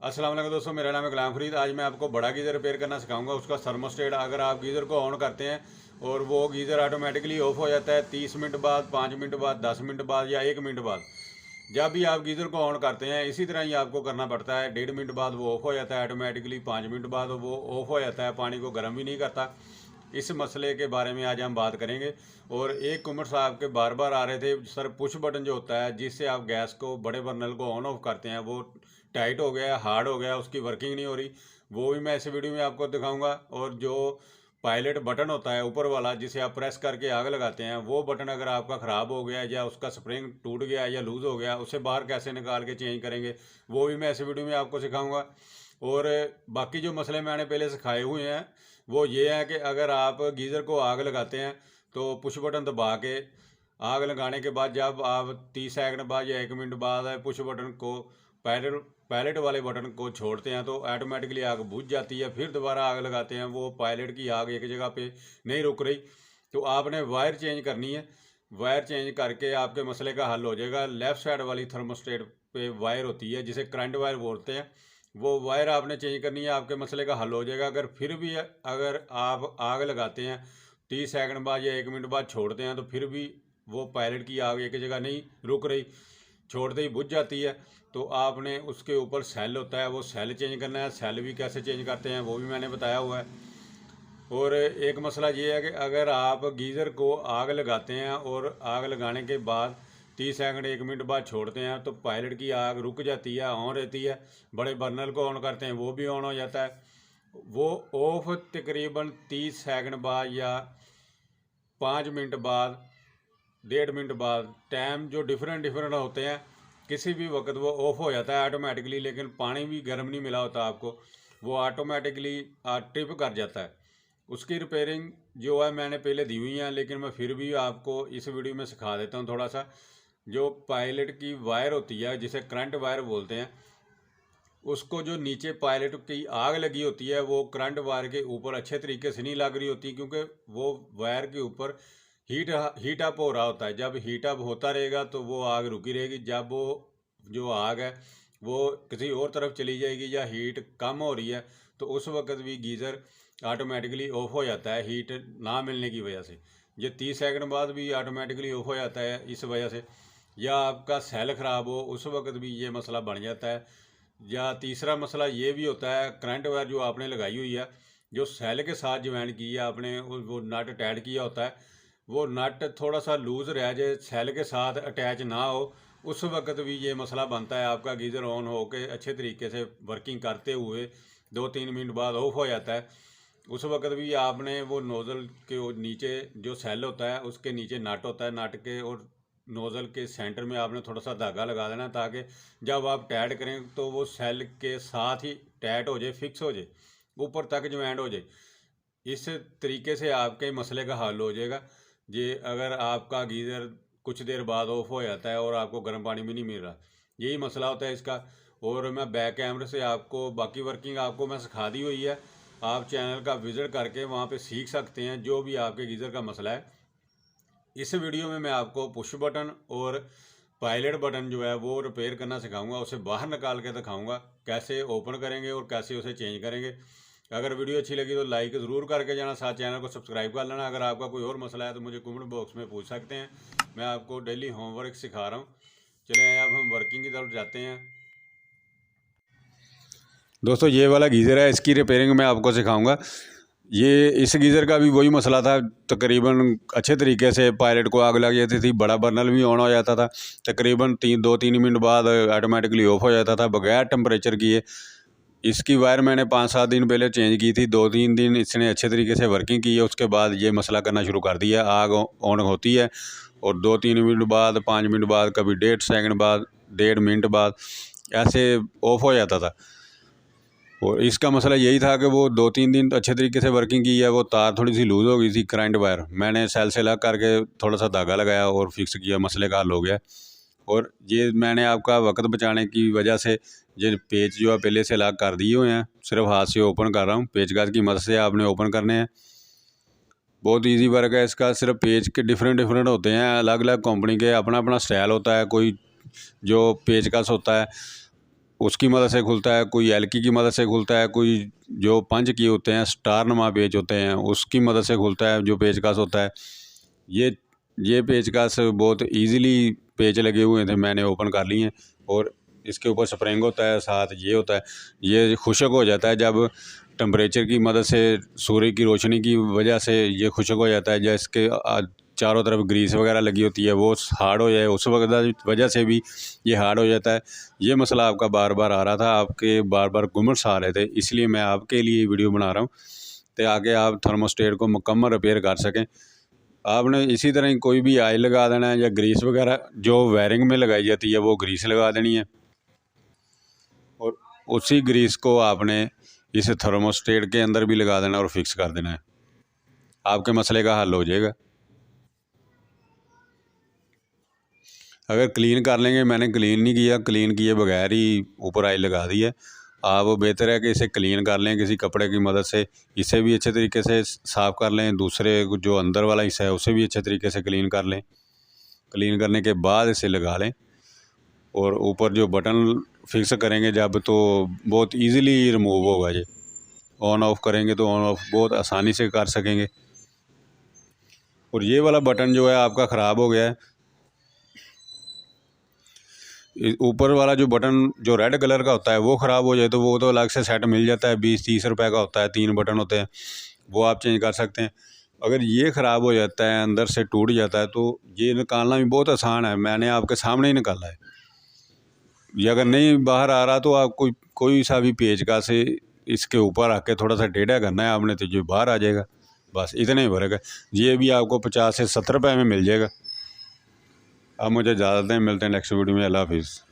अस्सलाम वालेकुम दोस्तों, मेरा नाम है गुलाम फरीद। आज मैं आपको बड़ा गीज़र रिपेयर करना सिखाऊंगा। उसका थर्मोस्टेट, अगर आप गीज़र को ऑन करते हैं और वो गीज़र ऑटोमेटिकली ऑफ हो जाता है 30 मिनट बाद, 5 मिनट बाद, 10 मिनट बाद या 1 मिनट बाद। जब भी आप गीज़र को ऑन करते हैं इसी तरह ही आपको करना पड़ता है। 1.5 मिनट बाद वो ऑफ हो जाता है ऑटोमेटिकली, 5 मिनट बाद वो ऑफ हो जाता है, पानी को गर्म भी नहीं करता। इस मसले के बारे में आज हम बात करेंगे। और एक कमेंट साहब के बार बार आ रहे थे, सर पुश बटन जो होता है जिससे आप गैस को, बड़े बर्नल को ऑन ऑफ करते हैं, वो टाइट हो गया, हार्ड हो गया, उसकी वर्किंग नहीं हो रही। वो भी मैं इस वीडियो में आपको दिखाऊंगा। और जो पायलट बटन होता है ऊपर वाला जिसे आप प्रेस करके आग लगाते हैं, वो बटन अगर आपका ख़राब हो गया या उसका स्प्रिंग टूट गया या लूज़ हो गया, उसे बाहर कैसे निकाल के चेंज करेंगे, वो भी मैं इस वीडियो में आपको सिखाऊंगा। और बाकी जो मसले मैंने पहले सिखाए हुए हैं वो ये है कि अगर आप गीज़र को आग लगाते हैं तो पुश बटन दबा के आग लगाने के बाद जब आप 30 सेकंड बाद या 1 मिनट बाद पुश बटन को, पैलेट पैलेट वाले बटन को छोड़ते हैं तो ऑटोमेटिकली आग बुझ जाती है। फिर दोबारा आग लगाते हैं, वो पायलट की आग एक जगह पे नहीं रुक रही। तो आपने वायर चेंज करनी है। वायर चेंज करके आपके मसले का हल हो जाएगा। लेफ़्ट साइड वाली थर्मोस्टेट पे वायर होती है जिसे करंट वायर बोलते हैं, वो वायर आपने चेंज करनी है, आपके मसले का हल हो जाएगा। अगर फिर भी अगर आप आग लगाते हैं 30 सेकंड बाद या 1 मिनट बाद छोड़ते हैं तो फिर भी वो पायलट की आग एक जगह नहीं रुक रही, छोड़ते ही बुझ जाती है, तो आपने उसके ऊपर सेल होता है, वो सेल चेंज करना है। सेल भी कैसे चेंज करते हैं वो भी मैंने बताया हुआ है। और एक मसला ये है कि अगर आप गीज़र को आग लगाते हैं और आग लगाने के बाद 30 सेकंड 1 मिनट बाद छोड़ते हैं तो पायलट की आग रुक जाती है, ऑन रहती है। बड़े बर्नर को ऑन करते हैं वो भी ऑन हो जाता है। वो ऑफ तकरीबन 30 सेकंड बाद या 5 मिनट बाद, 1.5 मिनट बाद, टाइम जो डिफरेंट डिफरेंट होते हैं, किसी भी वक्त वो ऑफ हो जाता है ऑटोमेटिकली। लेकिन पानी भी गर्म नहीं मिला होता आपको, वो ऑटोमेटिकली ट्रिप कर जाता है। उसकी रिपेयरिंग जो है मैंने पहले दी हुई है, लेकिन मैं फिर भी आपको इस वीडियो में सिखा देता हूँ थोड़ा सा। जो पायलट की वायर होती है जिसे करंट वायर बोलते हैं, उसको जो नीचे पायलट की आग लगी होती है वो करंट वायर के ऊपर अच्छे तरीके से नहीं लग रही होती, क्योंकि वो वायर के ऊपर हीट अप हो रहा होता है। जब हीट अप होता रहेगा तो वो आग रुकी रहेगी। जब वो जो आग है वो किसी और तरफ चली जाएगी या हीट कम हो रही है तो उस वक्त भी गीज़र ऑटोमेटिकली ऑफ हो जाता है, हीट ना मिलने की वजह से। ये 30 सेकंड बाद भी ऑटोमेटिकली ऑफ हो जाता है इस वजह से। या आपका सेल ख़राब हो उस वक्त भी ये मसला बन जाता है। या तीसरा मसला ये भी होता है, करंट वायर जो आपने लगाई हुई है, जो सेल के साथ ज्वाइन की है आपने, वो नट अटैच किया होता है, वो नट थोड़ा सा लूज़ रह जाए, सेल के साथ अटैच ना हो, उस वक्त भी ये मसला बनता है। आपका गीज़र ऑन हो के अच्छे तरीके से वर्किंग करते हुए 2-3 मिनट बाद ऑफ हो जाता है। उस वक्त भी आपने वो नोज़ल के नीचे जो सेल होता है उसके नीचे नट होता है, नट के और नोज़ल के सेंटर में आपने थोड़ा सा धागा लगा देना, ताकि जब आप टाइट करें तो वो सेल के साथ ही टाइट हो जाए, फिक्स हो जाए, ऊपर तक ज्वाइंट हो जाए। इस तरीके से आपके मसले का हल हो जाएगा। ये अगर आपका गीज़र कुछ देर बाद ऑफ हो जाता है और आपको गर्म पानी भी नहीं मिल रहा, यही मसला होता है इसका। और मैं बैक कैमरे से आपको बाकी वर्किंग आपको मैं सिखा दी हुई है। आप चैनल का विज़िट करके वहाँ पे सीख सकते हैं जो भी आपके गीज़र का मसला है। इस वीडियो में मैं आपको पुश बटन और पायलट बटन जो है वो रिपेयर करना सिखाऊंगा, उसे बाहर निकाल के दिखाऊंगा कैसे ओपन करेंगे और कैसे उसे चेंज करेंगे। अगर वीडियो अच्छी लगी तो लाइक ज़रूर करके जाना, साथ चैनल को सब्सक्राइब कर लेना। अगर आपका कोई और मसला है तो मुझे कमेंट बॉक्स में पूछ सकते हैं, मैं आपको डेली होमवर्क सिखा रहा हूँ। चलें अब हम वर्किंग की तरफ जाते हैं। दोस्तों ये वाला गीज़र है, इसकी रिपेयरिंग मैं आपको सिखाऊंगा। ये इस गीज़र का भी वही मसला था, तकरीबन अच्छे तरीके से पायलट को आग लग जाती थी, बड़ा बर्नल भी ऑन हो जाता था, तकरीबन 2-3 मिनट बाद ऑटोमेटिकली ऑफ हो जाता था बगैर टेम्परेचर किए। इसकी वायर मैंने 5-7 दिन पहले चेंज की थी, 2-3 दिन इसने अच्छे तरीके से वर्किंग की है, उसके बाद ये मसला करना शुरू कर दिया। आग ऑन होती है और 2-3 मिनट बाद, 5 मिनट बाद, कभी 1.5 सेकंड बाद, 1.5 मिनट बाद ऐसे ऑफ हो जाता था। और इसका मसला यही था कि वो 2-3 दिन अच्छे तरीके से वर्किंग की है, वो तार थोड़ी सी लूज़ हो गई थी करंट वायर, मैंने सेल से लग करके थोड़ा सा धागा लगाया और फिक्स किया, मसले का हल हो गया। और ये मैंने आपका वक्त बचाने की वजह से ये पेच जो है पहले से लग कर दिए हुए हैं, सिर्फ हाथ से ओपन कर रहा हूँ। पेचकस की मदद से आपने ओपन करने हैं, बहुत इजी वर्क है इसका। सिर्फ पेच के डिफरेंट डिफरेंट होते हैं, अलग अलग कंपनी के अपना अपना स्टाइल होता है। कोई जो पेचकस होता है उसकी मदद से खुलता है, कोई एलकी की मदद से खुलता है, कोई जो पंच किए होते हैं स्टार नुमा पेच होते हैं उसकी मदद से खुलता है जो पेचकस होता है। ये पेचकस बहुत इजीली पेच लगे हुए थे, मैंने ओपन कर लिए हैं। और इसके ऊपर स्प्रिंग होता है, साथ ये होता है, ये खुश्क हो जाता है जब टेम्परेचर की मदद से, सूर्य की रोशनी की वजह से ये खुश्क हो जाता है। जिसके चारों तरफ ग्रीस वगैरह लगी होती है वो हार्ड हो जाए, उस वजह से भी ये हार्ड हो जाता है। ये मसला आपका बार बार आ रहा था, आपके बार बार घुमस आ रहे थे, इसलिए मैं आपके लिए वीडियो बना रहा हूँ ताकि आप थर्मोस्टेट को मुकम्मल रिपेयर कर सकें। आपने इसी तरह ही कोई भी ऑयल लगा देना है या ग्रीस वगैरह जो वायरिंग में लगाई जाती है वो ग्रीस लगा देनी है, और उसी ग्रीस को आपने इस थर्मोस्टेट के अंदर भी लगा देना और फिक्स कर देना है, आपके मसले का हल हो जाएगा। अगर क्लीन कर लेंगे, मैंने क्लीन नहीं किया, क्लीन किए बगैर ही ऊपर ऑयल लगा दी है, आप बेहतर है कि इसे क्लीन कर लें किसी कपड़े की मदद से, इसे भी अच्छे तरीके से साफ़ कर लें, दूसरे जो अंदर वाला हिस्सा है उसे भी अच्छे तरीके से क्लीन कर लें। क्लीन करने के बाद इसे लगा लें, और ऊपर जो बटन फिक्स करेंगे जब, तो बहुत इजीली रिमूव होगा। ये ऑन ऑफ़ करेंगे तो ऑन ऑफ़ बहुत आसानी से कर सकेंगे। और ये वाला बटन जो है आपका ख़राब हो गया है, ऊपर वाला जो बटन जो रेड कलर का होता है वो ख़राब हो जाए तो वो तो अलग से सेट मिल जाता है, 20-30 रुपए का होता है, 3 बटन होते हैं, वो आप चेंज कर सकते हैं। अगर ये ख़राब हो जाता है, अंदर से टूट जाता है, तो ये निकालना भी बहुत आसान है, मैंने आपके सामने ही निकाला है। ये अगर नहीं बाहर आ रहा तो आप कोई सा भी पेचकस से इसके ऊपर आके थोड़ा सा टेढ़ा करना है आपने, तो ये बाहर आ जाएगा। बस इतने ही फ़र्क है। ये भी आपको 50 से 70 रुपए में मिल जाएगा। अब मुझे इजाज़त दें, मिलते हैं नेक्स्ट वीडियो में। अल्लाह हाफिज़।